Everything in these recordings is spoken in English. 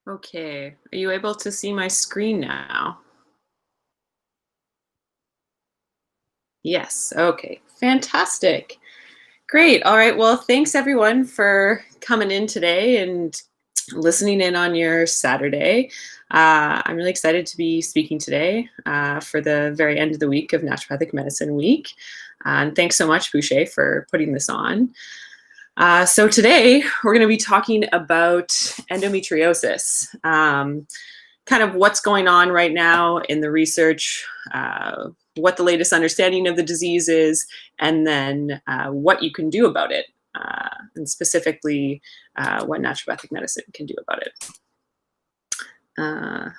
Okay, are you able to see my screen now? Yes, okay, fantastic. Great. All right, well, thanks everyone for coming in today and listening in on your Saturday. I'm really excited to be speaking today for the very end of the week of Naturopathic Medicine Week. And thanks so much, Boucher, for putting this on. So today we're going to be talking about endometriosis, kind of what's going on right now in the research, what the latest understanding of the disease is, and then what you can do about it, and specifically what naturopathic medicine can do about it. There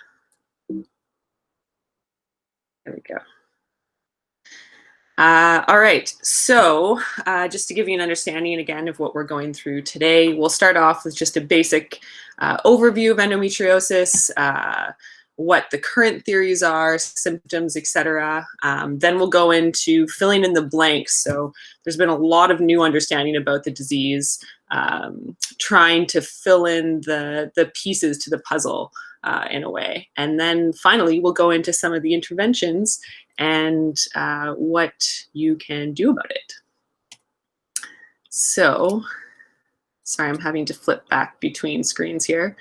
we go. All right, so just to give you an understanding again of what we're going through today, we'll start off with just a basic overview of endometriosis, what the current theories are, symptoms, etc. Then we'll go into filling in the blanks. So there's been a lot of new understanding about the disease, trying to fill in the pieces to the puzzle in a way. And then finally, we'll go into some of the interventions and what you can do about it. So, sorry, I'm having to flip back between screens here.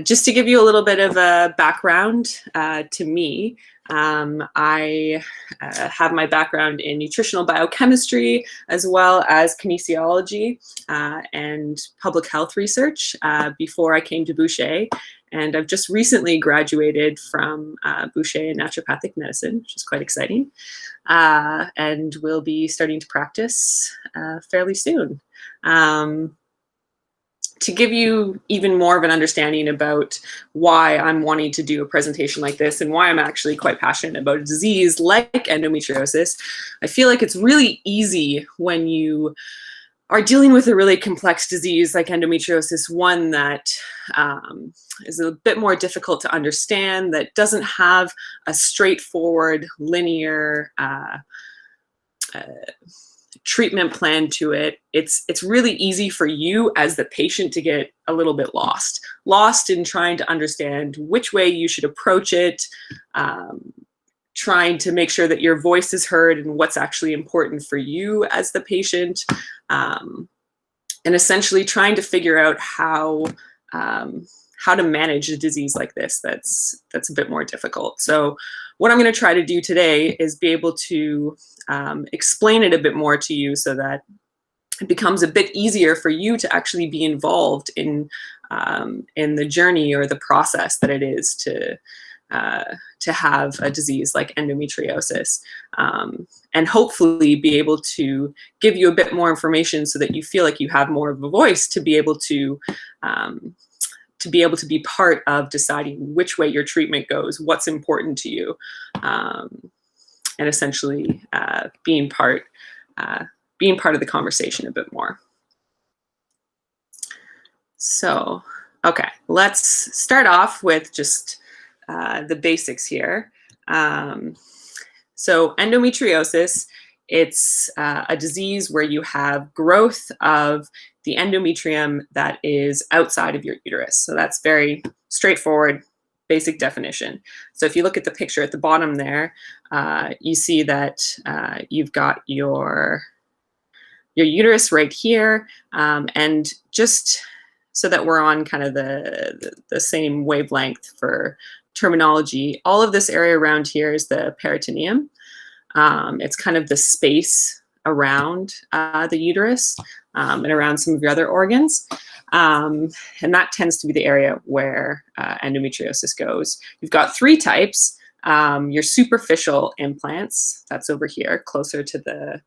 Just to give you a little bit of a background to me, I have my background in nutritional biochemistry as well as kinesiology and public health research before I came to Boucher. And I've just recently graduated from Boucher in naturopathic medicine, which is quite exciting. And will be starting to practice fairly soon. To give you even more of an understanding about why I'm wanting to do a presentation like this and why I'm actually quite passionate about a disease like endometriosis, I feel like it's really easy when you are dealing with a really complex disease like endometriosis, one that is a bit more difficult to understand, that doesn't have a straightforward, linear treatment plan to it. It's really easy for you as the patient to get a little bit lost in trying to understand which way you should approach it, trying to make sure that your voice is heard and what's actually important for you as the patient, and essentially trying to figure out how to manage a disease like this that's a bit more difficult. So what I'm going to try to do today is be able to explain it a bit more to you so that it becomes a bit easier for you to actually be involved in the journey or the process that it is to have a disease like endometriosis, and hopefully be able to give you a bit more information so that you feel like you have more of a voice to be able to be part of deciding which way your treatment goes, what's important to you, and essentially being part of the conversation a bit more. So, okay, let's start off with just the basics here. So endometriosis, it's a disease where you have growth of the endometrium that is outside of your uterus. So that's very straightforward, basic definition. So if you look at the picture at the bottom there, you see that you've got your uterus right here, and just so that we're on kind of the same wavelength for terminology, all of this area around here is the peritoneum. It's kind of the space around the uterus and around some of your other organs. And that tends to be the area where endometriosis goes. You've got three types. Your superficial implants, that's over here, closer to the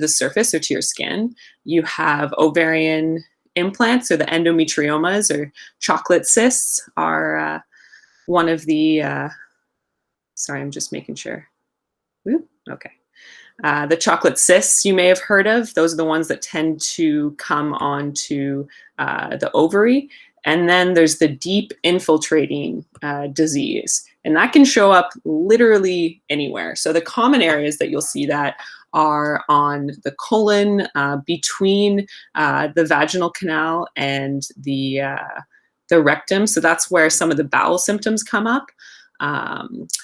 surface or to your skin. You have ovarian implants, or the endometriomas, or chocolate cysts are one of the, sorry, I'm just making sure. Ooh, okay. The chocolate cysts you may have heard of. Those are the ones that tend to come onto the ovary. And then there's the deep infiltrating disease. And that can show up literally anywhere. So the common areas that you'll see that are on the colon, between the vaginal canal and the the rectum. So that's where some of the bowel symptoms come up.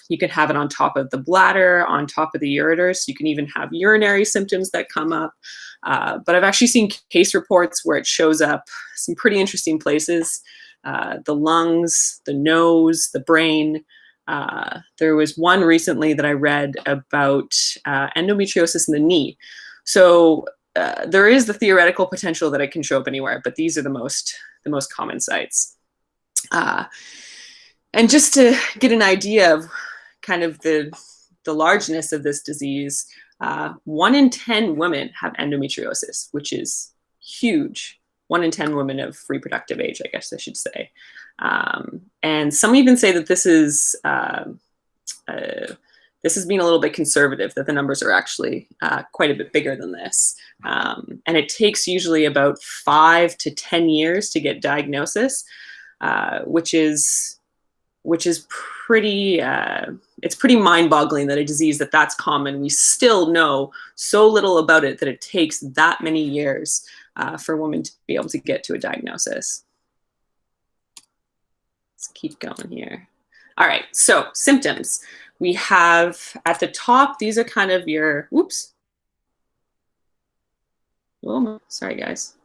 You can have it on top of the bladder, on top of the ureters. You can even have urinary symptoms that come up. But I've actually seen case reports where it shows up some pretty interesting places. The lungs, the nose, the brain. There was one recently that I read about endometriosis in the knee. So there is the theoretical potential that it can show up anywhere, but these are the most common sites. And just to get an idea of kind of the largeness of this disease, 1 in 10 women have endometriosis, which is huge. 1 in 10 women of reproductive age, I guess I should say. And some even say that this is being a little bit conservative, that the numbers are actually quite a bit bigger than this. And it takes usually about 5 to 10 years to get diagnosis, which is pretty, it's pretty mind-boggling that a disease that's common, we still know so little about it that it takes that many years for women to be able to get to a diagnosis. Let's keep going here. All right, so symptoms. We have at the top, these are kind of your, whoops. Oh, sorry guys.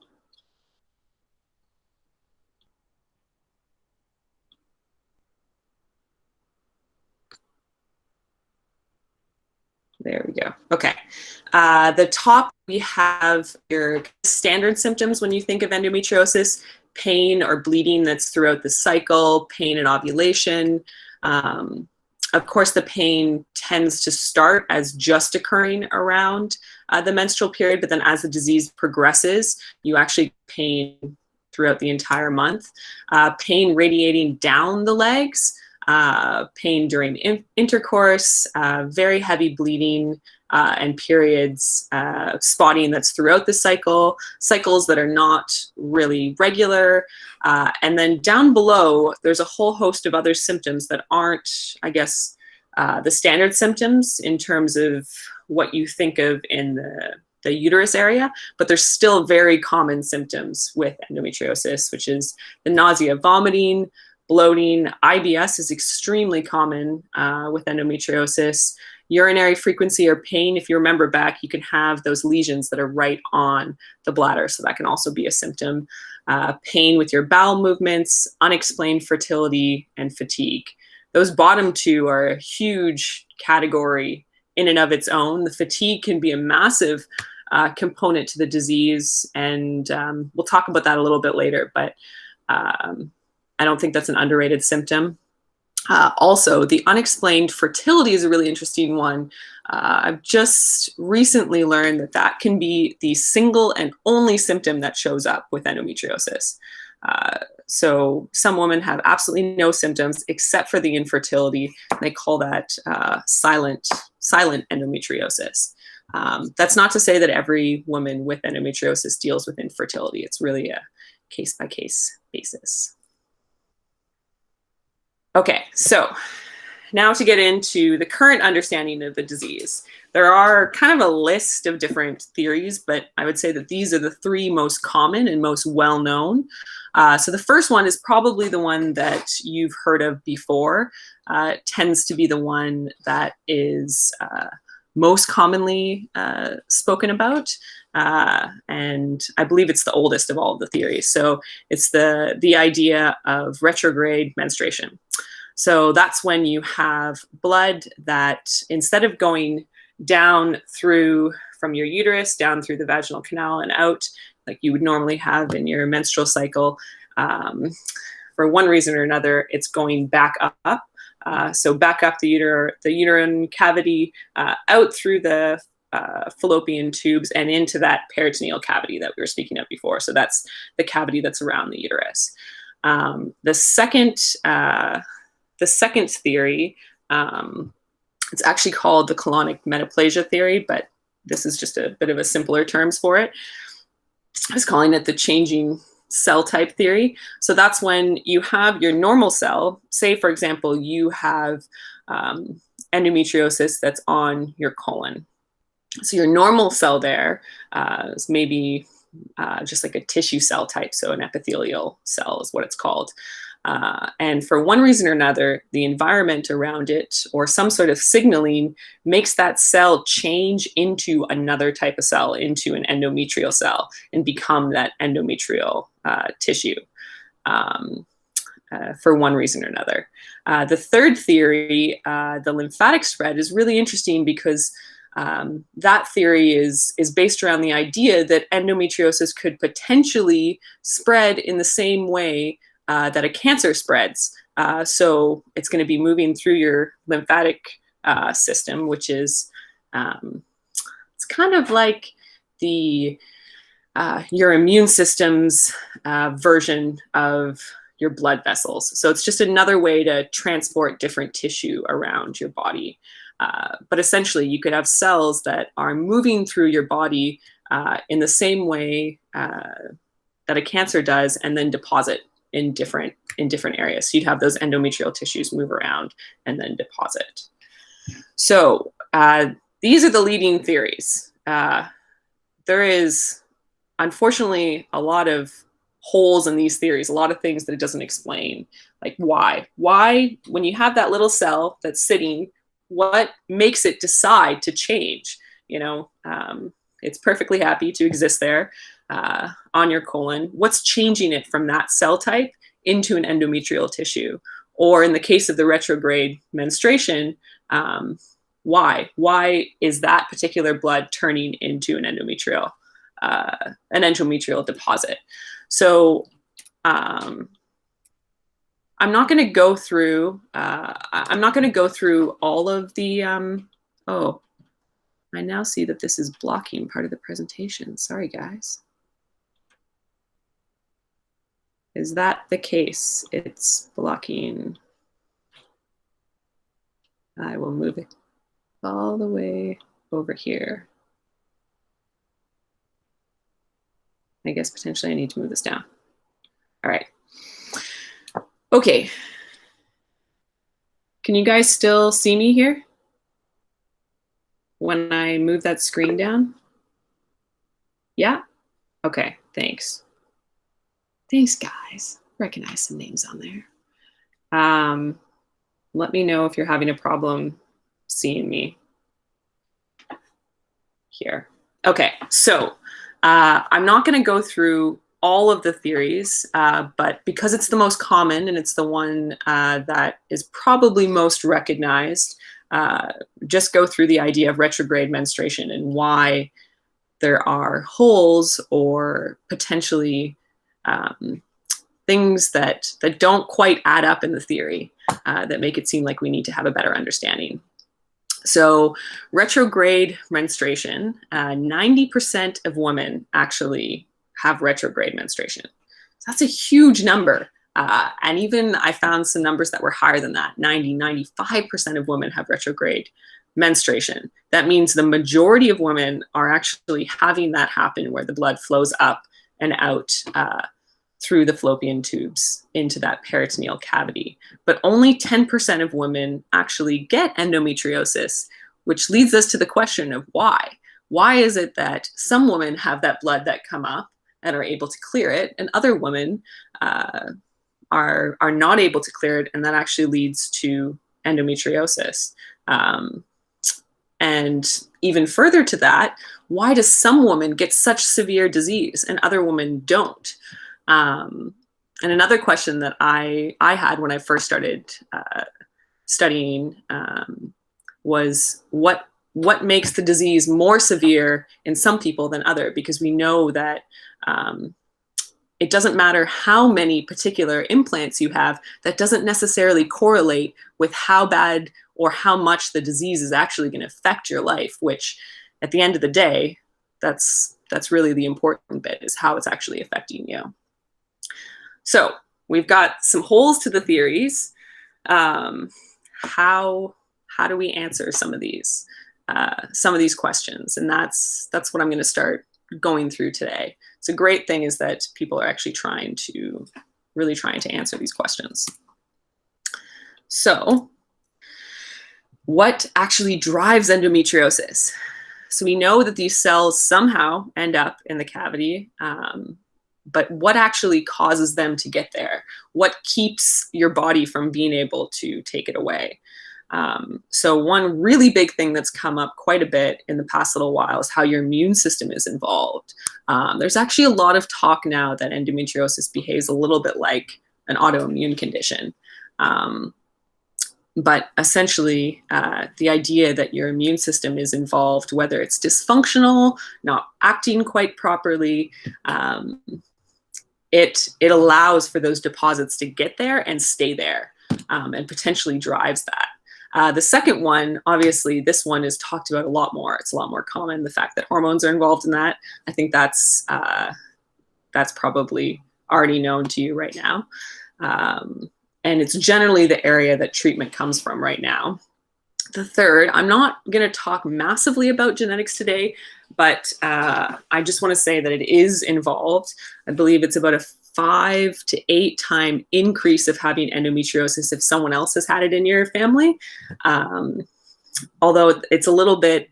There we go. Okay. The top, we have your standard symptoms when you think of endometriosis: pain or bleeding that's throughout the cycle, pain and ovulation. Of course, the pain tends to start as just occurring around the menstrual period, but then as the disease progresses, you actually pain throughout the entire month. Pain radiating down the legs, pain during intercourse, very heavy bleeding, and periods, spotting that's throughout the cycle, cycles that are not really regular. And then down below, there's a whole host of other symptoms that aren't, I guess, the standard symptoms in terms of what you think of in the uterus area, but there's still very common symptoms with endometriosis, which is the nausea, vomiting, bloating. IBS is extremely common with endometriosis. Urinary frequency or pain, if you remember back, you can have those lesions that are right on the bladder, so that can also be a symptom. Pain with your bowel movements, unexplained fertility, and fatigue. Those bottom two are a huge category in and of its own. The fatigue can be a massive component to the disease, and we'll talk about that a little bit later, but I don't think that's an underrated symptom. Also, the unexplained fertility is a really interesting one. I've just recently learned that that can be the single and only symptom that shows up with endometriosis. So some women have absolutely no symptoms except for the infertility. They call that silent endometriosis. That's not to say that every woman with endometriosis deals with infertility. It's really a case-by-case basis. Okay, so now to get into the current understanding of the disease. There are kind of a list of different theories, but I would say that these are the 3 most common and most well-known. So the first one is probably the one that you've heard of before. It tends to be the one that is most commonly spoken about. And I believe it's the oldest of all of the theories. So it's the idea of retrograde menstruation. So that's when you have blood that, instead of going down through from your uterus, down through the vaginal canal and out, like you would normally have in your menstrual cycle, for one reason or another, it's going back up. So back up the uterine cavity, out through the fallopian tubes and into that peritoneal cavity that we were speaking of before. So that's the cavity that's around the uterus. The second theory, it's actually called the colonic metaplasia theory, but this is just a bit of a simpler terms for it. I was calling it the changing cell type theory. So that's when you have your normal cell, say for example, you have endometriosis that's on your colon. So your normal cell there is maybe just like a tissue cell type, so an epithelial cell is what it's called. And for one reason or another, the environment around it or some sort of signaling makes that cell change into another type of cell, into an endometrial cell, and become that endometrial tissue for one reason or another. The third theory, the lymphatic spread, is really interesting because that theory is based around the idea that endometriosis could potentially spread in the same way that a cancer spreads. So it's going to be moving through your lymphatic system, which is it's kind of like the your immune system's version of your blood vessels. So it's just another way to transport different tissue around your body. But essentially, you could have cells that are moving through your body in the same way that a cancer does, and then deposit in different areas. So you'd have those endometrial tissues move around and then deposit. So these are the leading theories. There is, unfortunately, a lot of holes in these theories, a lot of things that it doesn't explain. Like why, when you have that little cell that's sitting, what makes it decide to change? You know, it's perfectly happy to exist there on your colon. What's changing it from that cell type into an endometrial tissue? Or in the case of the retrograde menstruation, why? Why is that particular blood turning into an endometrial deposit? So I'm not going to go through. I'm not going to go through all of the. Oh, I now see that this is blocking part of the presentation. Sorry, guys. Is that the case? It's blocking. I will move it all the way over here. I guess potentially I need to move this down. All right. Okay. Can you guys still see me here when I move that screen down? Yeah? Okay, thanks. Thanks, guys. Recognize some names on there. Let me know if you're having a problem seeing me here. Okay, so I'm not going to go through all of the theories, but because it's the most common and it's the one that is probably most recognized, just go through the idea of retrograde menstruation and why there are holes or potentially things that don't quite add up in the theory that make it seem like we need to have a better understanding. So retrograde menstruation, 90% of women actually have retrograde menstruation. So that's a huge number. And even I found some numbers that were higher than that. 95% of women have retrograde menstruation. That means the majority of women are actually having that happen, where the blood flows up and out through the fallopian tubes into that peritoneal cavity. But only 10% of women actually get endometriosis, which leads us to the question of why. Why is it that some women have that blood that come up and are able to clear it, and other women are not able to clear it, and that actually leads to endometriosis? And even further to that, why does some women get such severe disease and other women don't? And another question that I had when I first started studying was what makes the disease more severe in some people than other? Because we know that it doesn't matter how many particular implants you have, that doesn't necessarily correlate with how bad or how much the disease is actually going to affect your life, which at the end of the day, that's really the important bit, is how it's actually affecting you. So we've got some holes to the theories. How do we answer some of these questions? And that's what I'm going to start going through today. It's a great thing is that people are actually really trying to answer these questions. So what actually drives endometriosis? So we know that these cells somehow end up in the cavity, but what actually causes them to get there? What keeps your body from being able to take it away? So one really big thing that's come up quite a bit in the past little while is how your immune system is involved. There's actually a lot of talk now that endometriosis behaves a little bit like an autoimmune condition. But essentially, the idea that your immune system is involved, whether it's dysfunctional, not acting quite properly, it allows for those deposits to get there and stay there, and potentially drives that. The second one, obviously, this one is talked about a lot more. It's a lot more common, the fact that hormones are involved in that. I think that's probably already known to you right now. And it's generally the area that treatment comes from right now. The third, I'm not going to talk massively about genetics today, but I just want to say that it is involved. I believe it's about a 5 to 8 time increase of having endometriosis if someone else has had it in your family. Although it's a little bit,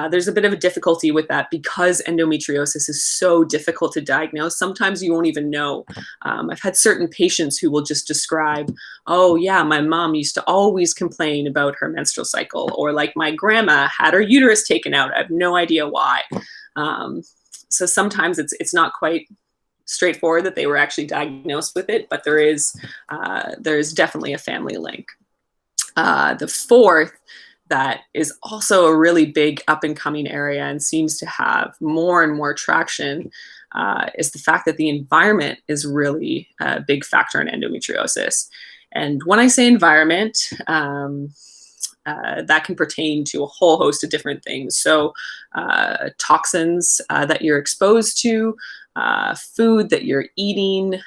there's a bit of a difficulty with that because endometriosis is so difficult to diagnose. Sometimes you won't even know. I've had certain patients who will just describe, oh yeah, my mom used to always complain about her menstrual cycle, or like my grandma had her uterus taken out. I have no idea why. So sometimes it's not quite straightforward that they were actually diagnosed with it, but there's definitely a family link. The fourth, that is also a really big up and coming area and seems to have more and more traction, is the fact that the environment is really a big factor in endometriosis. And when I say environment, that can pertain to a whole host of different things. So toxins that you're exposed to, food that you're eating,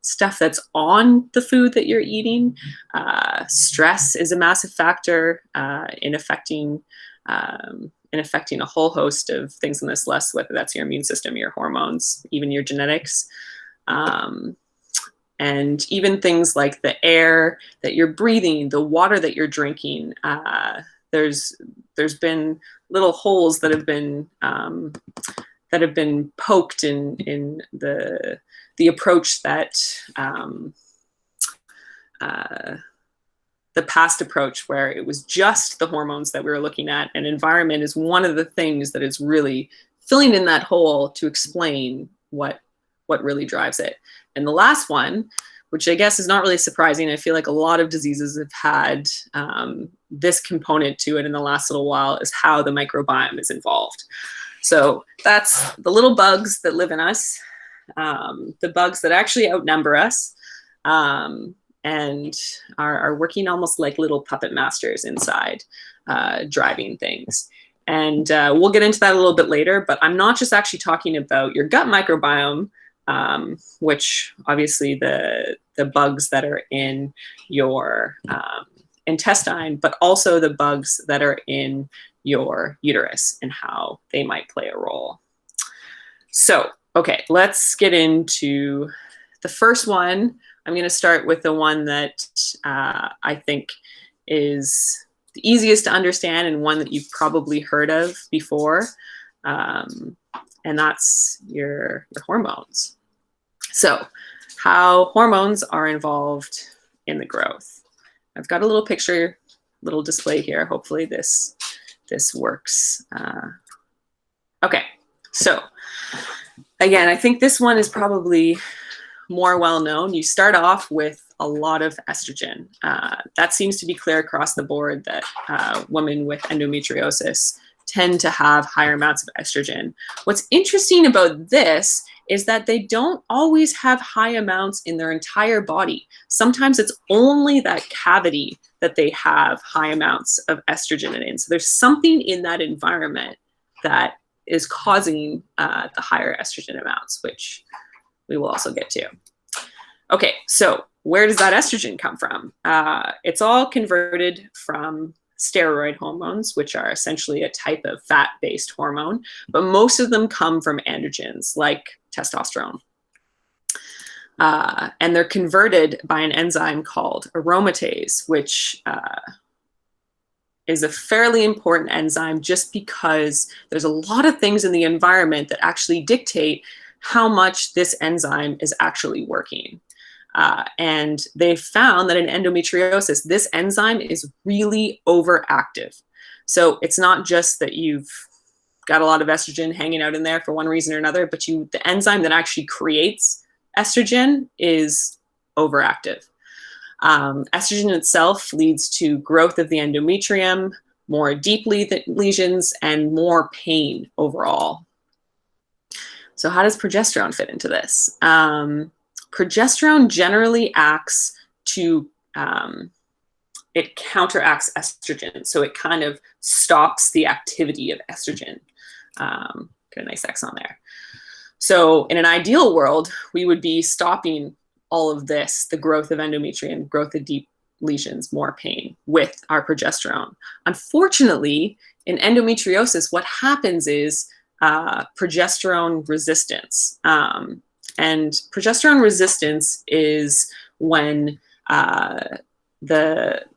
stuff that's on the food that you're eating. Stress is a massive factor in affecting a whole host of things on this list, whether that's your immune system, your hormones, even your genetics. And even things like the air that you're breathing, the water that you're drinking. There's been little holes that have been poked in the approach that the past approach, where it was just the hormones that we were looking at, and environment is one of the things that is really filling in that hole to explain what really drives it. And the last one, which I guess is not really surprising, I feel like a lot of diseases have had this component to it in the last little while, is how the microbiome is involved. So that's the little bugs that live in us, the bugs that actually outnumber us, and are working almost like little puppet masters inside, driving things. And we'll get into that a little bit later, but I'm not just actually talking about your gut microbiome, which obviously the bugs that are in your intestine, but also the bugs that are in your uterus and how they might play a role. So, okay, let's get into the first one. I'm going to start with the one that I think is the easiest to understand and one that you've probably heard of before, and that's your hormones. So, how hormones are involved in the growth. I've got a little picture, little display here. Hopefully this works. Okay, so again, I think this one is probably more well known. You start off with a lot of estrogen. That seems to be clear across the board that women with endometriosis tend to have higher amounts of estrogen. What's interesting about this is that they don't always have high amounts in their entire body. Sometimes it's only that cavity that they have high amounts of estrogen in. So there's something in that environment that is causing the higher estrogen amounts, which we will also get to. Okay, so where does that estrogen come from? It's all converted from steroid hormones, which are essentially a type of fat-based hormone, but most of them come from androgens like testosterone. And they're converted by an enzyme called aromatase, which is a fairly important enzyme just because there's a lot of things in the environment that actually dictate how much this enzyme is actually working. And they found that in endometriosis, this enzyme is really overactive. So it's not just that you've got a lot of estrogen hanging out in there for one reason or another, but the enzyme that actually creates estrogen is overactive. Estrogen itself leads to growth of the endometrium, more deep lesions, and more pain overall. So how does progesterone fit into this? Progesterone generally acts to, it counteracts estrogen. So it kind of stops the activity of estrogen. Get a nice X on there. So in an ideal world, we would be stopping all of this, the growth of endometrium, growth of deep lesions, more pain with our progesterone. Unfortunately, in endometriosis, what happens is progesterone resistance. And progesterone resistance is when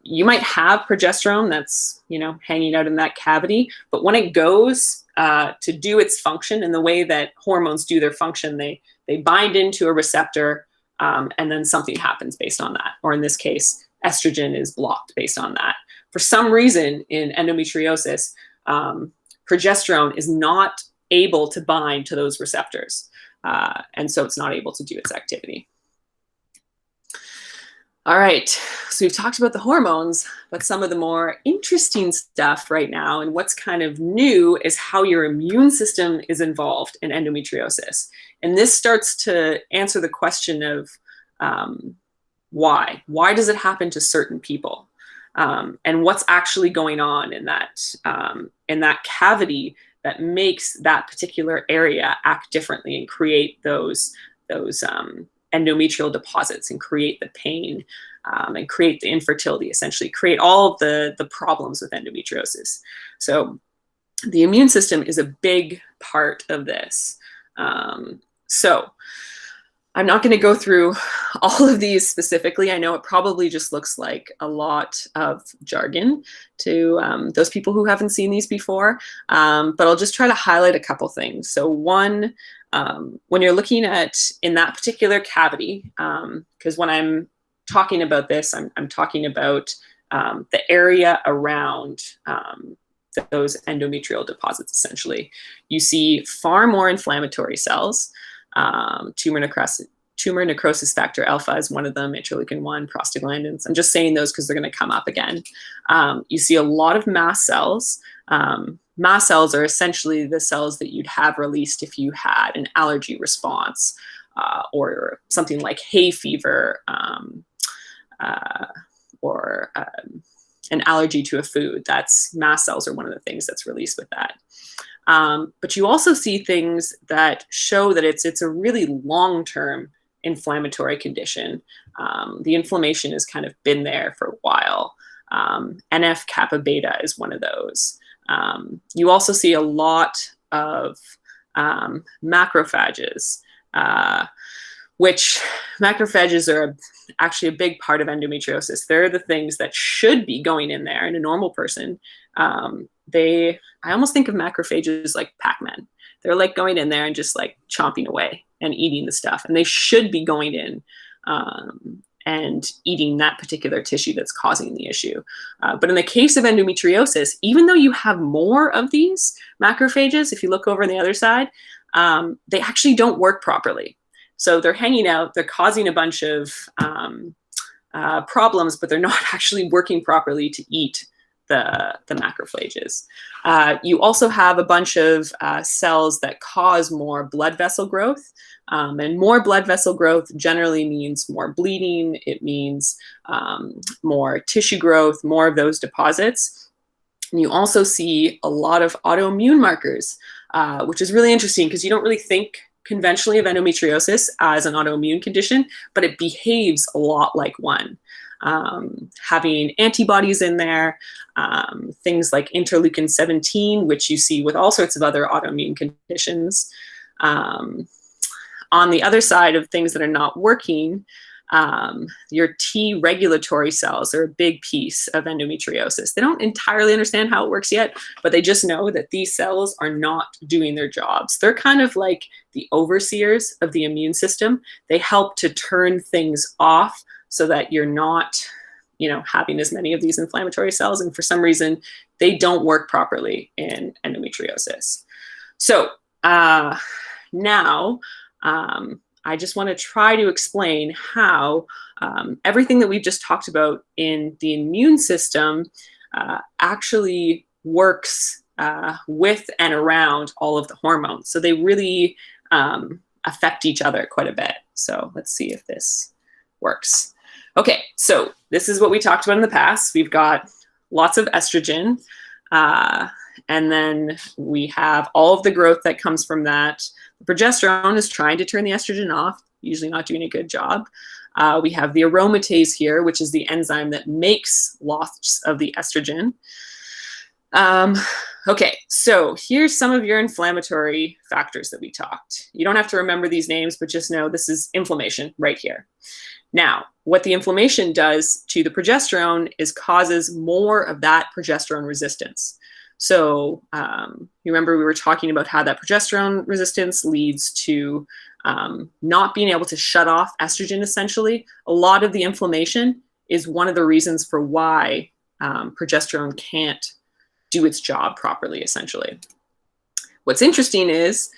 you might have progesterone that's, you know, hanging out in that cavity, but when it goes to do its function in the way that hormones do their function, they bind into a receptor, and then something happens based on that. Or in this case, estrogen is blocked based on that. For some reason in endometriosis, progesterone is not able to bind to those receptors. And so it's not able to do its activity. All right, so we've talked about the hormones, but some of the more interesting stuff right now and what's kind of new is how your immune system is involved in endometriosis. And this starts to answer the question of why? Why does it happen to certain people? And what's actually going on in that cavity that makes that particular area act differently and create those endometrial deposits and create the pain and create the infertility, essentially create all of the problems with endometriosis. So the immune system is a big part of this. So I'm not going to go through all of these specifically. I know it probably just looks like a lot of jargon to those people who haven't seen these before, but I'll just try to highlight a couple things. So one, when you're looking at in that particular cavity, because when I'm talking about this, I'm talking about the area around those endometrial deposits, essentially. You see far more inflammatory cells. Tumor necrosis factor alpha is one of them, interleukin-1, prostaglandins. I'm just saying those because they're going to come up again. You see a lot of mast cells. Mast cells are essentially the cells that you'd have released if you had an allergy response or something like hay fever or an allergy to a food. That's mast cells are one of the things that's released with that. But you also see things that show that it's a really long-term inflammatory condition. The inflammation has kind of been there for a while. NF-kappa beta is one of those. You also see a lot of macrophages, which macrophages are actually a big part of endometriosis. They're the things that should be going in there in a normal person. I almost think of macrophages like Pac-Man. They're like going in there and just like chomping away and eating the stuff. And they should be going in and eating that particular tissue that's causing the issue. But in the case of endometriosis, even though you have more of these macrophages, if you look over on the other side, they actually don't work properly. So they're hanging out, they're causing a bunch of problems, but they're not actually working properly to eat the macrophages. You also have a bunch of cells that cause more blood vessel growth. And more blood vessel growth generally means more bleeding. It means more tissue growth, more of those deposits. And you also see a lot of autoimmune markers, which is really interesting because you don't really think conventionally of endometriosis as an autoimmune condition, but it behaves a lot like one. Having antibodies in there, things like interleukin-17, which you see with all sorts of other autoimmune conditions. On the other side of things that are not working, Your T regulatory cells are a big piece of endometriosis. They don't entirely understand how it works yet, but they just know that these cells are not doing their jobs. They're kind of like the overseers of the immune system. They help to turn things off so that you're not, having as many of these inflammatory cells. And for some reason, they don't work properly in endometriosis. So now, I just want to try to explain how everything that we've just talked about in the immune system actually works with and around all of the hormones. So they really affect each other quite a bit. So let's see if this works. Okay, so this is what we talked about in the past. We've got lots of estrogen, and then we have all of the growth that comes from that. The progesterone is trying to turn the estrogen off, usually not doing a good job. We have the aromatase here, which is the enzyme that makes lots of the estrogen. Okay, so here's some of your inflammatory factors that we talked. You don't have to remember these names, but just know this is inflammation right here. Now, what the inflammation does to the progesterone is causes more of that progesterone resistance. So you remember we were talking about how that progesterone resistance leads to not being able to shut off estrogen, essentially. A lot of the inflammation is one of the reasons for why progesterone can't do its job properly, essentially. What's interesting is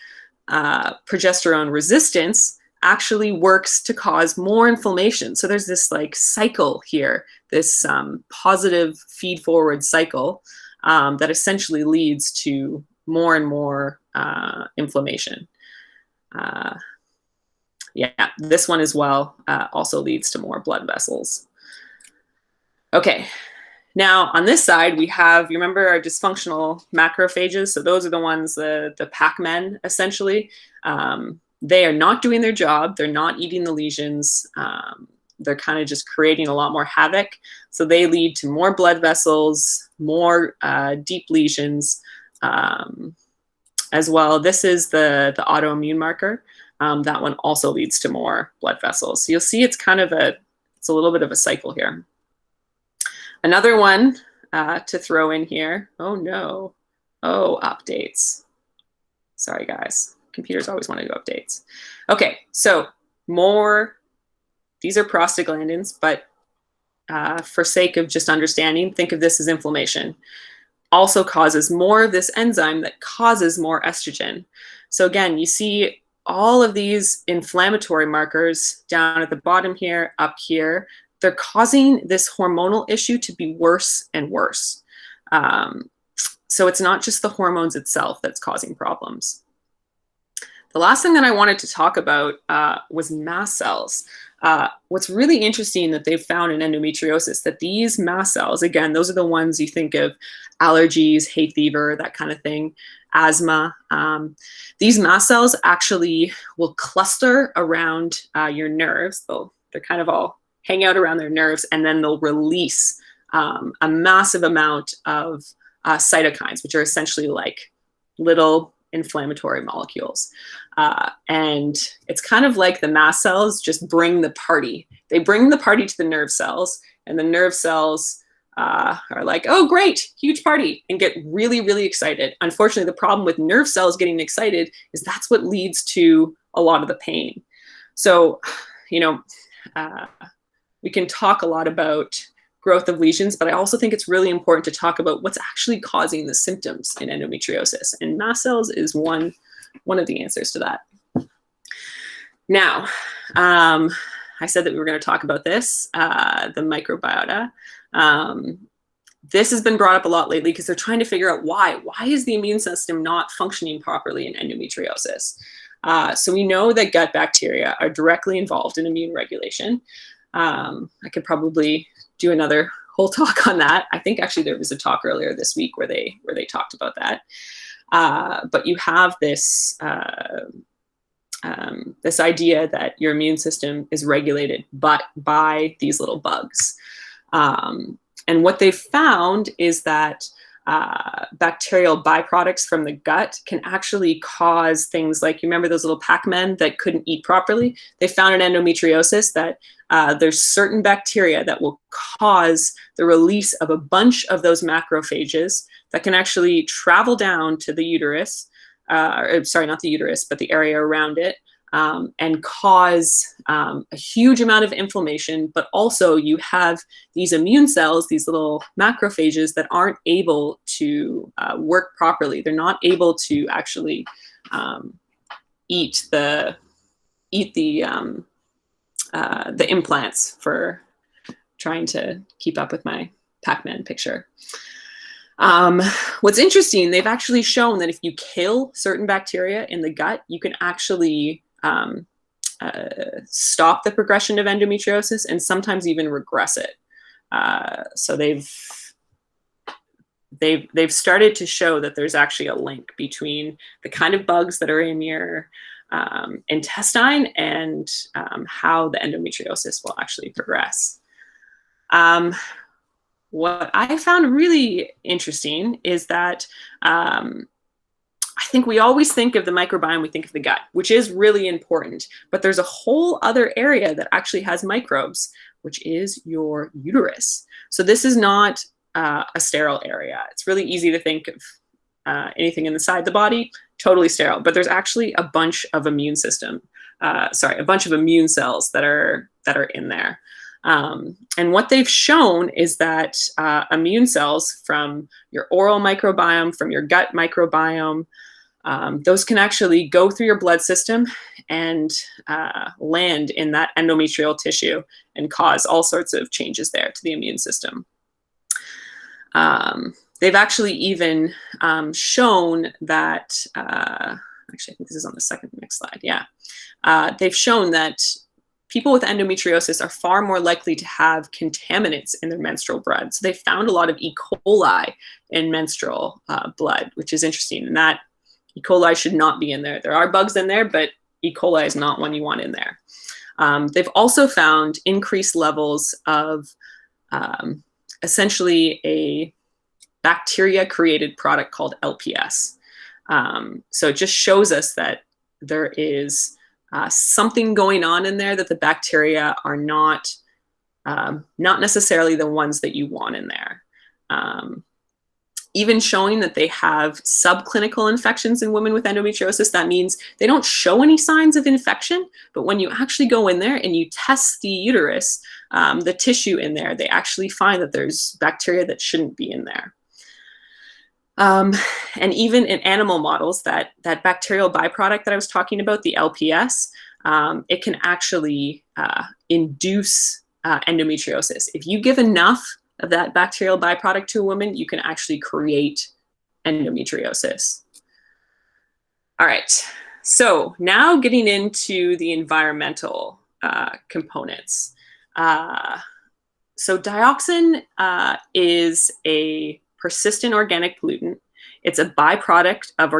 progesterone resistance actually works to cause more inflammation. So there's this like cycle here, this positive feed-forward cycle that essentially leads to more and more inflammation. Yeah, this one as well also leads to more blood vessels. Okay, now on this side we have, you remember our dysfunctional macrophages? So those are the ones, the Pac-Men essentially. They are not doing their job. They're not eating the lesions. They're kind of just creating a lot more havoc. So they lead to more blood vessels, more deep lesions as well. This is the autoimmune marker. That one also leads to more blood vessels. So you'll see it's kind of it's a little bit of a cycle here. Another one to throw in here. Oh no. Oh, updates. Sorry, guys. Computers always want to do updates. Okay, so these are prostaglandins, but for sake of just understanding, think of this as inflammation. Also causes more of this enzyme that causes more estrogen. So again, you see all of these inflammatory markers down at the bottom here, up here, they're causing this hormonal issue to be worse and worse. So it's not just the hormones itself that's causing problems. The last thing that I wanted to talk about was mast cells. What's really interesting that they've found in endometriosis, that these mast cells, again, those are the ones you think of allergies, hay fever, that kind of thing, asthma. These mast cells actually will cluster around your nerves. They're kind of all hang out around their nerves, and then they'll release a massive amount of cytokines, which are essentially like little inflammatory molecules. And it's kind of like the mast cells just bring the party. They bring the party to the nerve cells, and the nerve cells are like, oh, great, huge party, and get really, really excited. Unfortunately, the problem with nerve cells getting excited is that's what leads to a lot of the pain. So, we can talk a lot about growth of lesions, but I also think it's really important to talk about what's actually causing the symptoms in endometriosis. And mast cells is one of the answers to that. Now, I said that we were going to talk about this, the microbiota. This has been brought up a lot lately because they're trying to figure out why. Why is the immune system not functioning properly in endometriosis? So we know that gut bacteria are directly involved in immune regulation. I could probably do another whole talk on that. I think actually there was a talk earlier this week where they talked about that. But you have this this idea that your immune system is regulated by these little bugs. And what they've found is that bacterial byproducts from the gut can actually cause things like, you remember those little Pac-Men that couldn't eat properly? They found in endometriosis that there's certain bacteria that will cause the release of a bunch of those macrophages that can actually travel down to the uterus, or, sorry, not the uterus, but the area around it, and cause a huge amount of inflammation. But also you have these immune cells, these little macrophages that aren't able to work properly. They're not able to actually eat the implants, for trying to keep up with my Pac-Man picture. What's interesting, they've actually shown that if you kill certain bacteria in the gut, you can actually stop the progression of endometriosis and sometimes even regress it. So they've started to show that there's actually a link between the kind of bugs that are in your intestine and how the endometriosis will actually progress. What I found really interesting is that I think we always think of the microbiome, we think of the gut, which is really important, but there's a whole other area that actually has microbes, which is your uterus. So this is not a sterile area. It's really easy to think of anything inside the body, totally sterile, but there's actually a bunch of immune a bunch of immune cells that are in there. And what they've shown is that immune cells from your oral microbiome, from your gut microbiome, those can actually go through your blood system and land in that endometrial tissue and cause all sorts of changes there to the immune system. They've actually even shown that, actually I think this is on the next slide, yeah. They've shown that people with endometriosis are far more likely to have contaminants in their menstrual blood. So they found a lot of E. coli in menstrual blood, which is interesting. And that E. coli should not be in there. There are bugs in there, but E. coli is not one you want in there. They've also found increased levels of essentially a bacteria-created product called LPS. So it just shows us that there is something going on in there, that the bacteria are not necessarily the ones that you want in there. Even showing that they have subclinical infections in women with endometriosis. That means they don't show any signs of infection, but when you actually go in there and you test the uterus, the tissue in there, they actually find that there's bacteria that shouldn't be in there. And even in animal models, that bacterial byproduct that I was talking about, the LPS, it can actually induce endometriosis. If you give enough of that bacterial byproduct to a woman, you can actually create endometriosis. All right, so now getting into the environmental components. So dioxin is a persistent organic pollutant. It's a byproduct of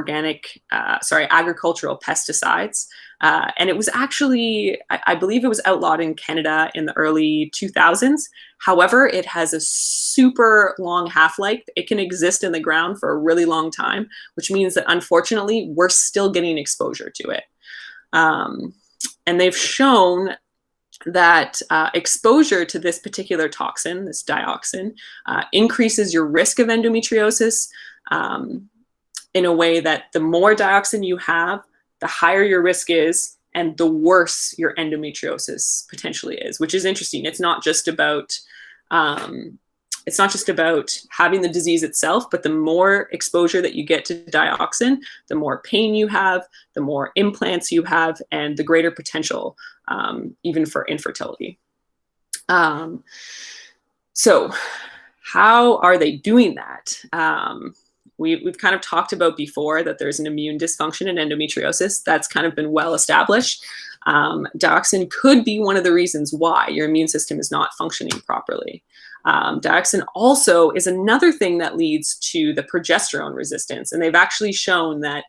agricultural pesticides. And it was actually, I believe it was outlawed in Canada in the early 2000s. However, it has a super long half-life. It can exist in the ground for a really long time, which means that unfortunately, we're still getting exposure to it. And they've shown that exposure to this particular toxin, this dioxin, increases your risk of endometriosis in a way that the more dioxin you have, the higher your risk is, and the worse your endometriosis potentially is, which is interesting. It's not just about having the disease itself, but the more exposure that you get to dioxin, the more pain you have, the more implants you have, and the greater potential even for infertility. So how are they doing that? We've kind of talked about before that there's an immune dysfunction in endometriosis. That's kind of been well established. Dioxin could be one of the reasons why your immune system is not functioning properly. Dioxin also is another thing that leads to the progesterone resistance. And they've actually shown that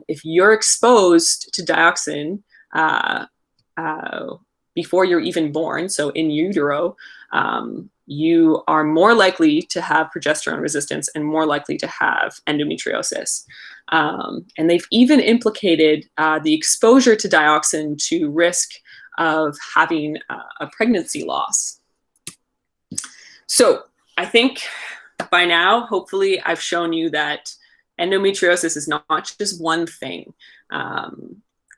if you're exposed to dioxin before you're even born, so in utero, you are more likely to have progesterone resistance and more likely to have endometriosis. And they've even implicated the exposure to dioxin to risk of having a pregnancy loss. So I think by now, hopefully, I've shown you that endometriosis is not just one thing.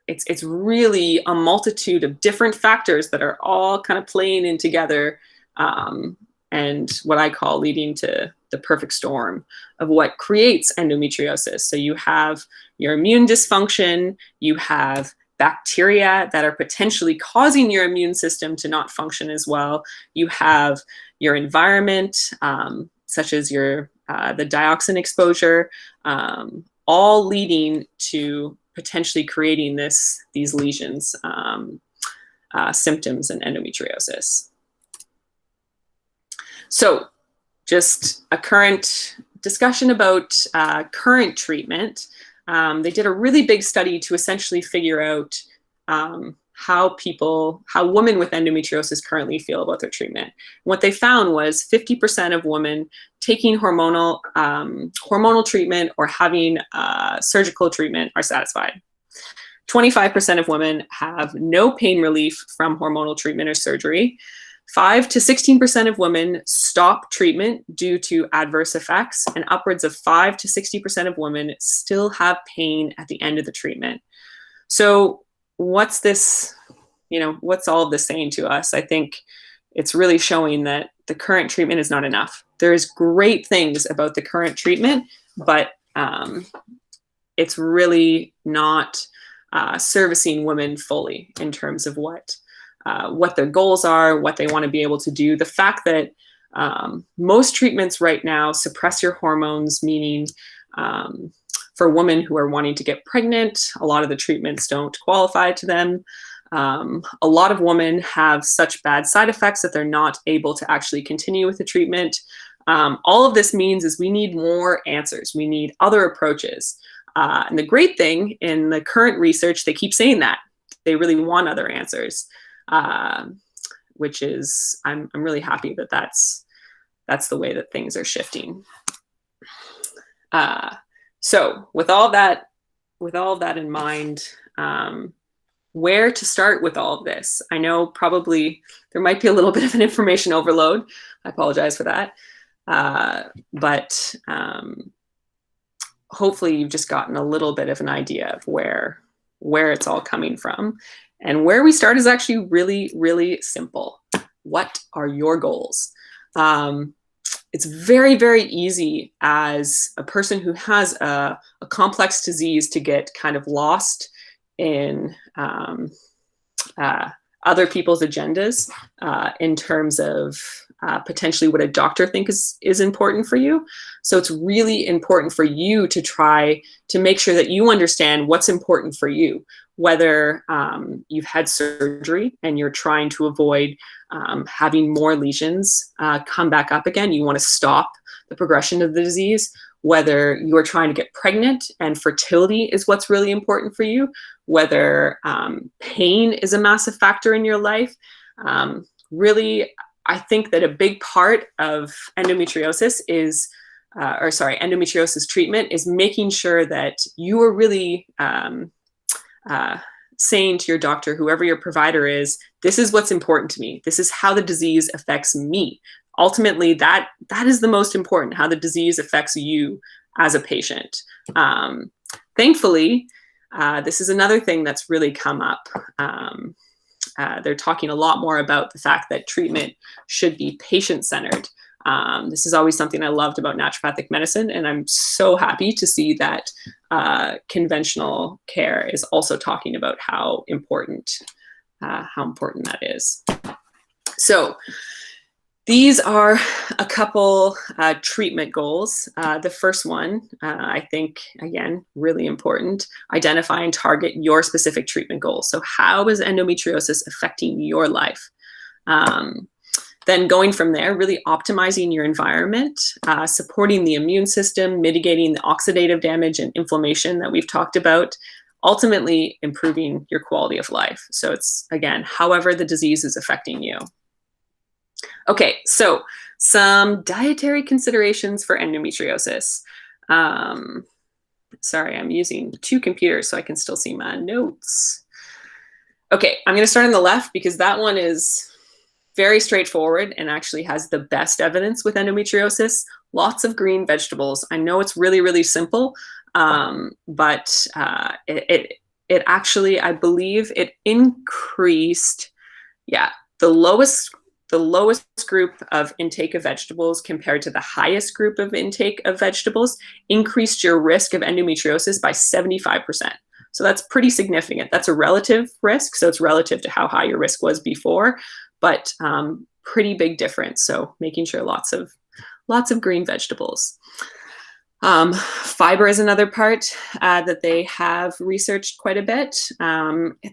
It's really a multitude of different factors that are all kind of playing in together, and what I call leading to the perfect storm of what creates endometriosis. So you have your immune dysfunction, you have bacteria that are potentially causing your immune system to not function as well. You have your environment, such as the dioxin exposure, all leading to potentially creating these lesions, symptoms in endometriosis. So just a current discussion about current treatment. They did a really big study to essentially figure out how women with endometriosis currently feel about their treatment. What they found was 50% of women taking hormonal treatment or having surgical treatment are satisfied. 25% of women have no pain relief from hormonal treatment or surgery. 5 to 16% of women stop treatment due to adverse effects, and upwards of 5 to 60% of women still have pain at the end of the treatment. So what's this, what's all of this saying to us? I think it's really showing that the current treatment is not enough. There's great things about the current treatment, but it's really not servicing women fully in terms of what their goals are, what they want to be able to do. The fact that most treatments right now suppress your hormones, meaning for women who are wanting to get pregnant, a lot of the treatments don't qualify to them. A lot of women have such bad side effects that they're not able to actually continue with the treatment. All of this means is we need more answers. We need other approaches. And the great thing in the current research, they keep saying that. They really want other answers. Which is, I'm really happy that that's the way that things are shifting. So with all that in mind, where to start with all of this? I know probably there might be a little bit of an information overload. I apologize for that. But hopefully you've just gotten a little bit of an idea of where it's all coming from. And where we start is actually really, really simple. What are your goals? It's very, very easy as a person who has a complex disease to get kind of lost in other people's agendas in terms of potentially what a doctor thinks is important for you. So it's really important for you to try to make sure that you understand what's important for you, whether you've had surgery and you're trying to avoid having more lesions come back up again. You want to stop the progression of the disease, whether you're trying to get pregnant and fertility is what's really important for you, whether pain is a massive factor in your life. Really, I think that a big part of endometriosis endometriosis treatment is making sure that you are really saying to your doctor, whoever your provider is, this is what's important to me. This is how the disease affects me. Ultimately, that is the most important, how the disease affects you as a patient. Thankfully, this is another thing that's really come up. They're talking a lot more about the fact that treatment should be patient-centered. This is always something I loved about naturopathic medicine, and I'm so happy to see that conventional care is also talking about how important that is. So these are a couple treatment goals. The first one, I think, again, really important, identify and target your specific treatment goals. So how is endometriosis affecting your life? Then going from there, really optimizing your environment, supporting the immune system, mitigating the oxidative damage and inflammation that we've talked about, ultimately improving your quality of life. So it's, again, however the disease is affecting you. Okay, so some dietary considerations for endometriosis. Sorry, I'm using two computers so I can still see my notes. Okay, I'm going to start on the left because that one is very straightforward and actually has the best evidence with endometriosis. Lots of green vegetables. I know it's really, really simple, but it actually, I believe it increased, yeah, the lowest group of intake of vegetables compared to the highest group of intake of vegetables increased your risk of endometriosis by 75%. So that's pretty significant. That's a relative risk. So it's relative to how high your risk was before, but pretty big difference. So making sure lots of green vegetables. Fiber is another part that they have researched quite a bit.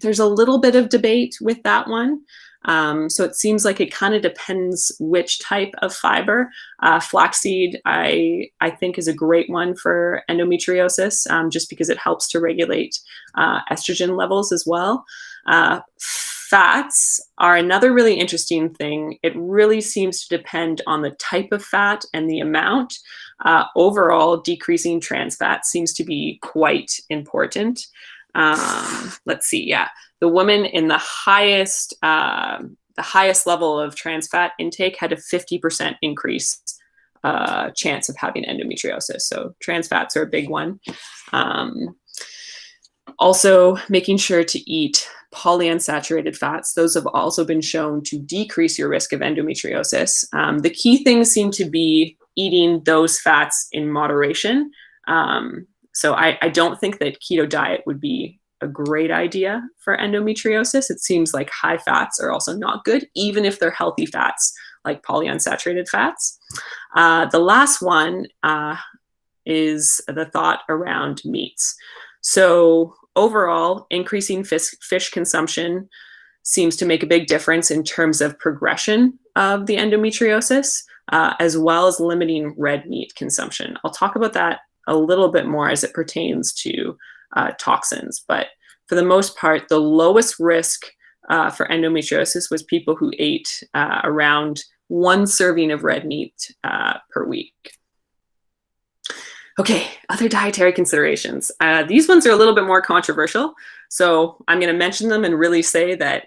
There's a little bit of debate with that one. So it seems like it kind of depends which type of fiber. Flaxseed, I think, is a great one for endometriosis, just because it helps to regulate estrogen levels as well. Fats are another really interesting thing. It really seems to depend on the type of fat and the amount. Overall, decreasing trans fat seems to be quite important. Let's see, yeah. The woman in the highest level of trans fat intake had a 50% increase chance of having endometriosis. So trans fats are a big one. Also, making sure to eat polyunsaturated fats. Those have also been shown to decrease your risk of endometriosis. The key things seem to be eating those fats in moderation. So I don't think that keto diet would be a great idea for endometriosis. It seems like high fats are also not good, even if they're healthy fats, like polyunsaturated fats. The last one is the thought around meats. So overall, increasing fish consumption seems to make a big difference in terms of progression of the endometriosis, as well as limiting red meat consumption. I'll talk about that a little bit more as it pertains to toxins. But for the most part, the lowest risk for endometriosis was people who ate around 1 serving of red meat per week. Okay, other dietary considerations. These ones are a little bit more controversial. So I'm going to mention them and really say that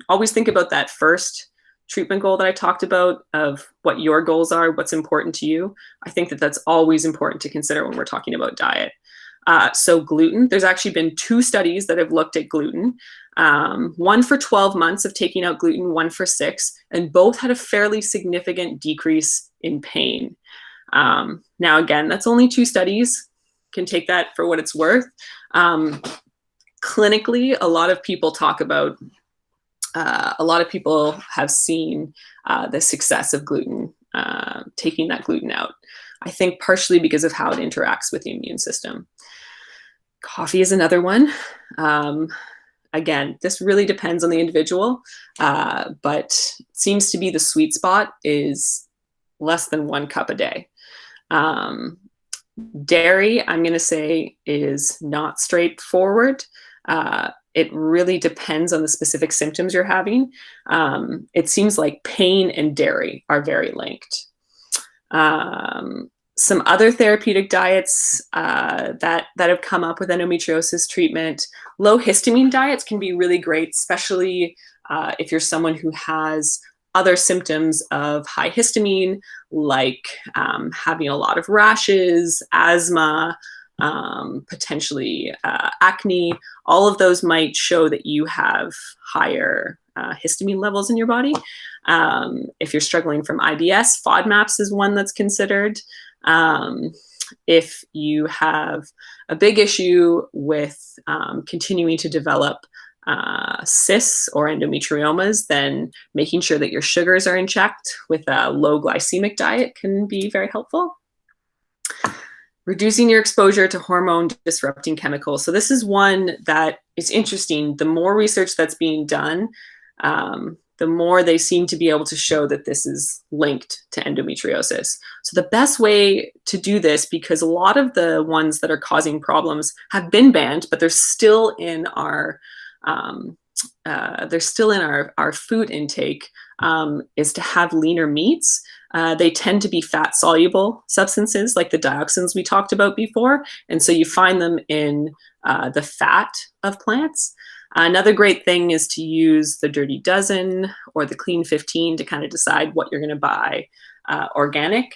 always think about that first treatment goal that I talked about of what your goals are, what's important to you. I think that that's always important to consider when we're talking about diet. So gluten, there's actually been 2 studies that have looked at gluten, one for 12 months of taking out gluten, one for 6, and both had a fairly significant decrease in pain. Now, again, that's only 2 studies. Can take that for what it's worth. Clinically, a lot of people talk about, a lot of people have seen the success of gluten, taking that gluten out. I think partially because of how it interacts with the immune system. Coffee is another one. Again, this really depends on the individual, but it seems to be the sweet spot is less than 1 cup a day. Dairy, I'm going to say, is not straightforward. It really depends on the specific symptoms you're having. It seems like pain and dairy are very linked. Some other therapeutic diets that have come up with endometriosis treatment, low histamine diets can be really great, especially if you're someone who has other symptoms of high histamine, like having a lot of rashes, asthma, potentially acne. All of those might show that you have higher histamine levels in your body. If you're struggling from IBS, FODMAPs is one that's considered. If you have a big issue with continuing to develop cysts or endometriomas, then making sure that your sugars are in check with a low glycemic diet can be very helpful. Reducing your exposure to hormone disrupting chemicals. So this is one that is interesting. The more research that's being done, the more they seem to be able to show that this is linked to endometriosis. So the best way to do this, because a lot of the ones that are causing problems have been banned, but they're still in our they're still in our food intake, is to have leaner meats. They tend to be fat-soluble substances like the dioxins we talked about before, and so you find them in the fat of plants. Another great thing is to use the Dirty Dozen or the Clean 15 to kind of decide what you're going to buy organic,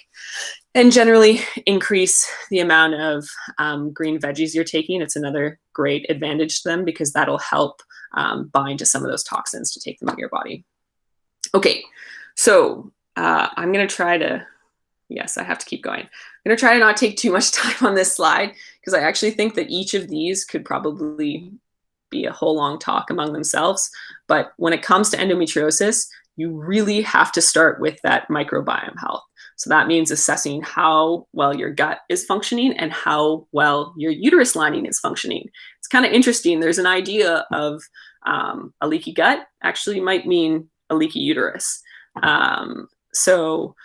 and generally increase the amount of green veggies you're taking. It's another great advantage to them because that'll help bind to some of those toxins to take them out of your body. Okay, so I'm going to try to, yes, I have to keep going. I'm going to try to not take too much time on this slide because I actually think that each of these could probably be a whole long talk among themselves. But when it comes to endometriosis, you really have to start with that microbiome health. So that means assessing how well your gut is functioning and how well your uterus lining is functioning. It's kind of interesting. There's an idea of a leaky gut actually might mean a leaky uterus. So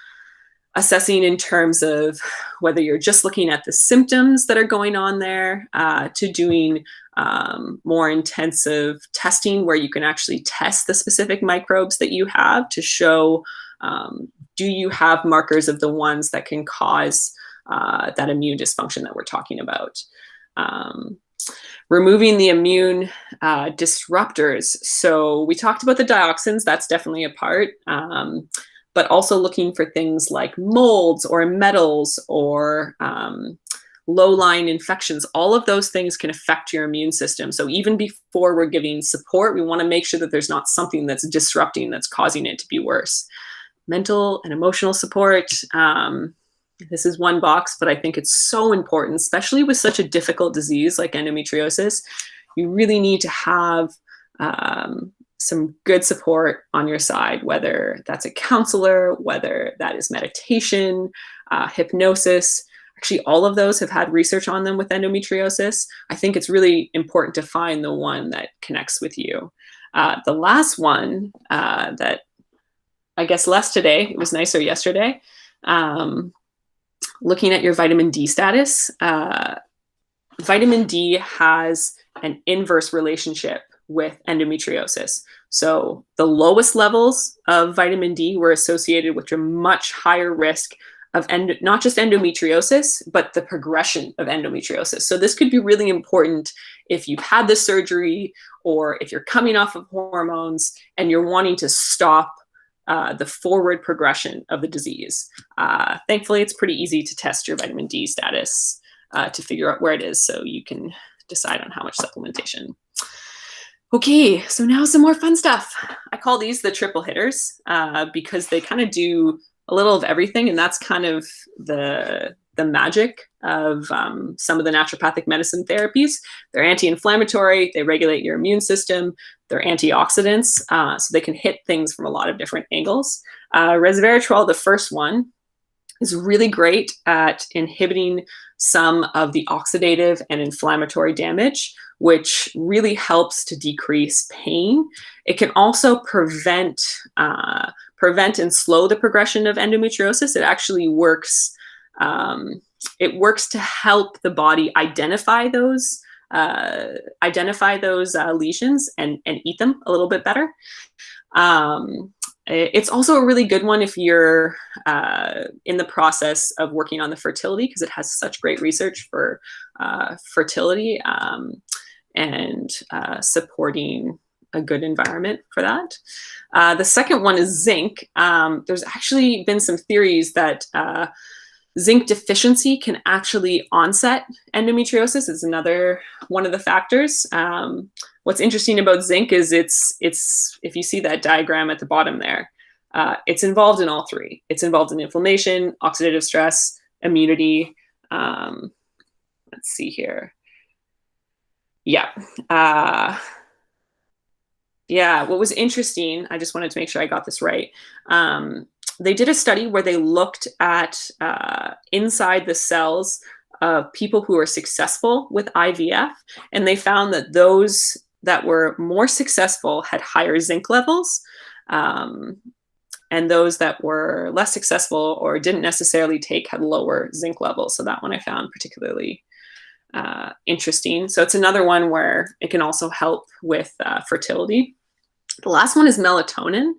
assessing in terms of whether you're just looking at the symptoms that are going on there to doing more intensive testing where you can actually test the specific microbes that you have to show do you have markers of the ones that can cause that immune dysfunction that we're talking about. Removing the immune disruptors. So we talked about the dioxins, that's definitely a part. But also looking for things like molds or metals or low-lying infections. All of those things can affect your immune system. So even before we're giving support, we want to make sure that there's not something that's disrupting, that's causing it to be worse. Mental and emotional support. This is one box, but I think it's so important, especially with such a difficult disease like endometriosis. You really need to have some good support on your side, whether that's a counselor, whether that is meditation, hypnosis. Actually, all of those have had research on them with endometriosis. I think it's really important to find the one that connects with you. The last one that I guess less today, it was nicer yesterday, looking at your vitamin D status. Vitamin D has an inverse relationship with endometriosis. So the lowest levels of vitamin D were associated with a much higher risk of not just endometriosis, but the progression of endometriosis. So this could be really important if you've had the surgery or if you're coming off of hormones and you're wanting to stop the forward progression of the disease. Thankfully, it's pretty easy to test your vitamin D status to figure out where it is so you can decide on how much supplementation. Okay, so now some more fun stuff. I call these the triple hitters because they kind of do a little of everything, and that's kind of the magic of some of the naturopathic medicine therapies. They're anti-inflammatory, they regulate your immune system, they're antioxidants, so they can hit things from a lot of different angles. Resveratrol, the first one, is really great at inhibiting some of the oxidative and inflammatory damage, which really helps to decrease pain. It can also prevent and slow the progression of endometriosis. It actually works. It works to help the body identify those lesions and eat them a little bit better. It's also a really good one if you're in the process of working on the fertility, because it has such great research for fertility and supporting a good environment for that. The second one is zinc. There's actually been some theories that zinc deficiency can actually onset endometriosis. It's another one of the factors. What's interesting about zinc is it's if you see that diagram at the bottom there, it's involved in all three. It's involved in inflammation, oxidative stress, immunity. Let's see here. Yeah. What was interesting, I just wanted to make sure I got this right. They did a study where they looked at inside the cells of people who are successful with IVF, and they found that those that were more successful had higher zinc levels, and those that were less successful or didn't necessarily take had lower zinc levels. So that one I found particularly interesting. So it's another one where it can also help with fertility. The last one is melatonin.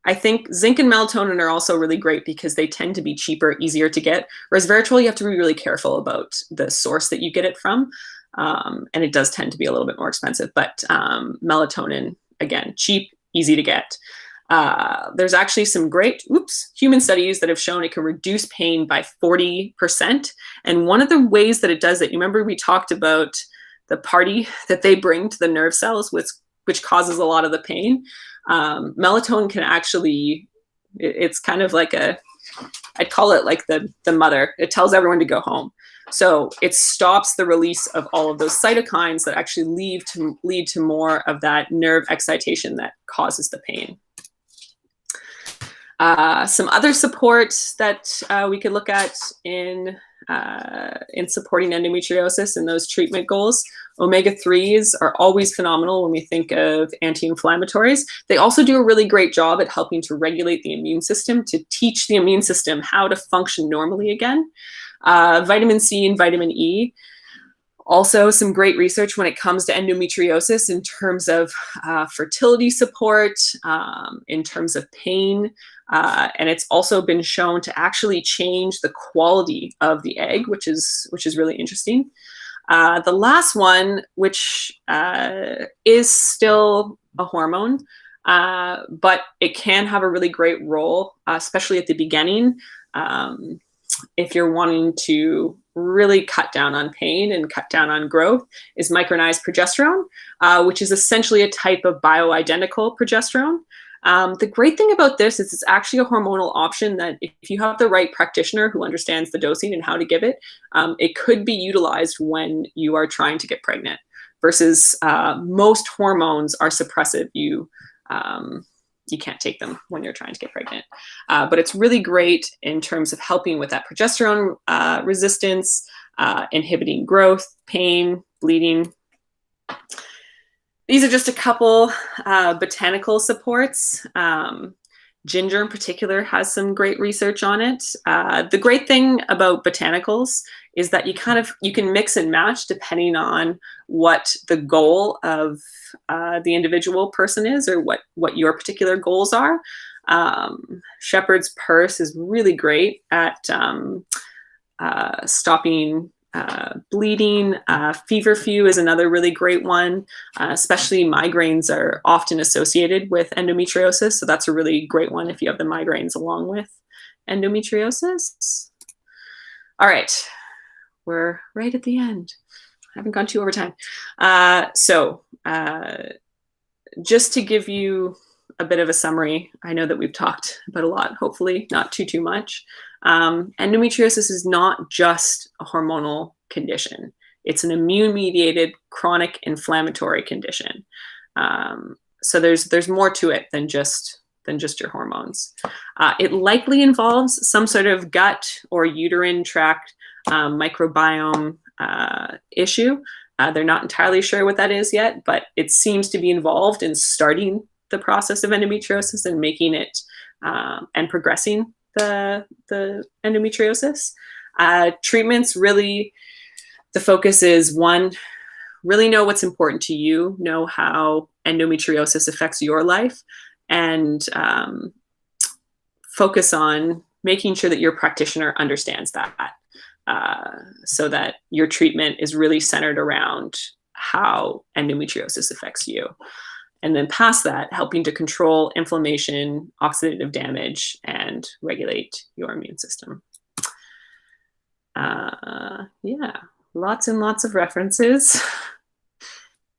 I think zinc and melatonin are also really great because they tend to be cheaper, easier to get. Whereas Resveratrol, you have to be really careful about the source that you get it from. And it does tend to be a little bit more expensive. But melatonin, again, cheap, easy to get. There's actually some great human studies that have shown it can reduce pain by 40%. And one of the ways that it does it, you remember we talked about the party that they bring to the nerve cells, which causes a lot of the pain. Melatonin can actually, it's kind of like I'd call it like the mother. It tells everyone to go home. So it stops the release of all of those cytokines that actually lead to more of that nerve excitation that causes the pain. Some other support that we could look at in supporting endometriosis and those treatment goals. Omega-3s are always phenomenal when we think of anti-inflammatories. They also do a really great job at helping to regulate the immune system, to teach the immune system how to function normally again. Vitamin C and vitamin E. Also, some great research when it comes to endometriosis in terms of fertility support, in terms of pain, and it's also been shown to actually change the quality of the egg, which is really interesting. The last one, which is still a hormone, but it can have a really great role, especially at the beginning, if you're wanting to really cut down on pain and cut down on growth, is micronized progesterone, which is essentially a type of bioidentical progesterone. The great thing about this is it's actually a hormonal option that if you have the right practitioner who understands the dosing and how to give it, it could be utilized when you are trying to get pregnant, versus most hormones are suppressive. You can't take them when you're trying to get pregnant. But it's really great in terms of helping with that progesterone resistance, inhibiting growth, pain, bleeding. These are just a couple botanical supports. Ginger in particular has some great research on it. The great thing about botanicals is that you can mix and match depending on what the goal of the individual person is, or what your particular goals are. Shepherd's purse is really great at stopping bleeding. Feverfew is another really great one. Especially migraines are often associated with endometriosis, so that's a really great one if you have the migraines along with endometriosis. All right, we're right at the end. I haven't gone too over time. Just to give you a bit of a summary, I know that we've talked about a lot, hopefully not too much. Endometriosis is not just a hormonal condition. It's an immune-mediated chronic inflammatory condition. So there's more to it than just your hormones. It likely involves some sort of gut or uterine tract microbiome issue. They're not entirely sure what that is yet, but it seems to be involved in starting the process of endometriosis and making it and progressing the endometriosis. Treatments, really, the focus is, one, really know what's important to you, know how endometriosis affects your life, and focus on making sure that your practitioner understands that, so that your treatment is really centered around how endometriosis affects you. And then past that, helping to control inflammation, oxidative damage, and regulate your immune system. Yeah, lots and lots of references.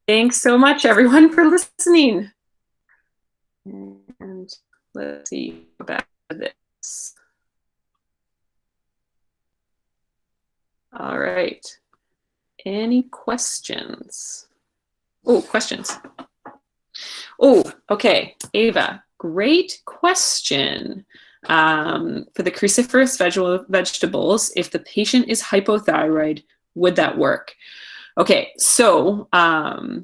Thanks so much, everyone, for listening. And let's see about this. All right. Any questions? Oh, questions. Oh, okay. Ava, great question. For the cruciferous vegetables, if the patient is hypothyroid, would that work? Okay, so I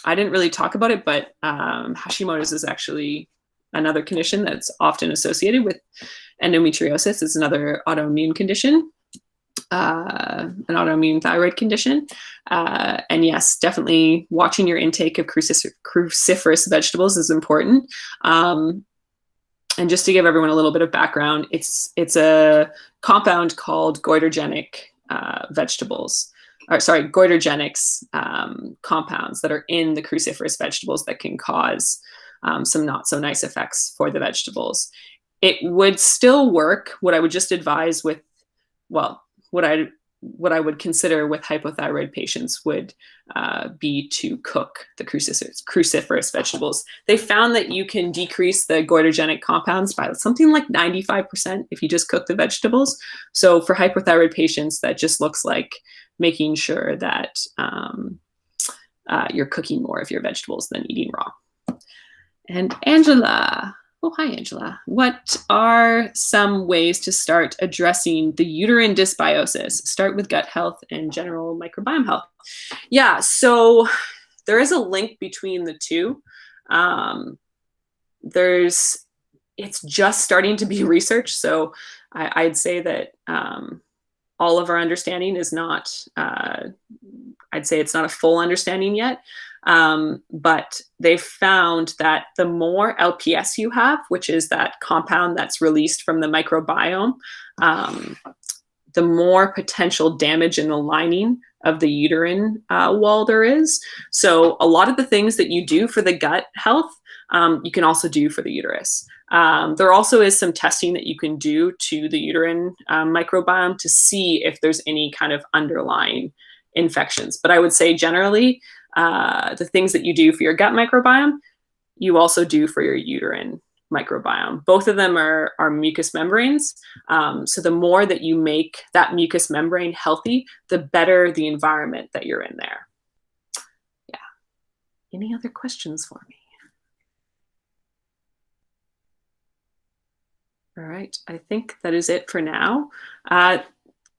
didn't really talk about it, but Hashimoto's is actually another condition that's often associated with endometriosis. It's another autoimmune condition. an autoimmune thyroid condition. And yes, definitely watching your intake of cruciferous vegetables is important. And just to give everyone a little bit of background, it's a compound called goiterogenic vegetables, or sorry, goiterogenics compounds that are in the cruciferous vegetables that can cause some not so nice effects for the vegetables. It would still work. What I would just advise with, well, what I would consider with hypothyroid patients would be to cook the cruciferous vegetables. They found that you can decrease the goiterogenic compounds by something like 95% if you just cook the vegetables. So for hypothyroid patients, that just looks like making sure that you're cooking more of your vegetables than eating raw. And Angela. Oh, hi, Angela. What are some ways to start addressing the uterine dysbiosis? Start with gut health and general microbiome health. Yeah, so there is a link between the two. It's just starting to be researched, so I'd say that all of our understanding is not, I'd say it's not a full understanding yet. But they've found that the more LPS you have, which is that compound that's released from the microbiome, the more potential damage in the lining of the uterine wall there is. So a lot of the things that you do for the gut health, you can also do for the uterus. There also is some testing that you can do to the uterine microbiome to see if there's any kind of underlying infections. But I would say generally, the things that you do for your gut microbiome, you also do for your uterine microbiome. Both of them are mucous membranes. So the more that you make that mucous membrane healthy, the better the environment that you're in there. Yeah. Any other questions for me? All right. I think that is it for now.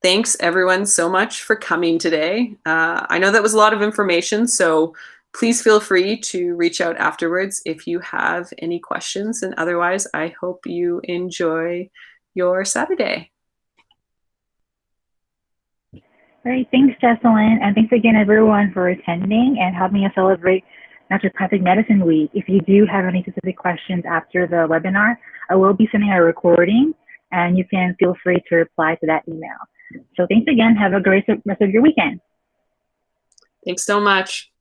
Thanks everyone so much for coming today. I know that was a lot of information, so please feel free to reach out afterwards if you have any questions. And otherwise, I hope you enjoy your Saturday. All right, thanks, Jessalyn, and thanks again, everyone, for attending and helping us celebrate Naturopathic Medicine Week. If you do have any specific questions after the webinar, I will be sending a recording, and you can feel free to reply to that email. So thanks again. Have a great rest of your weekend. Thanks so much.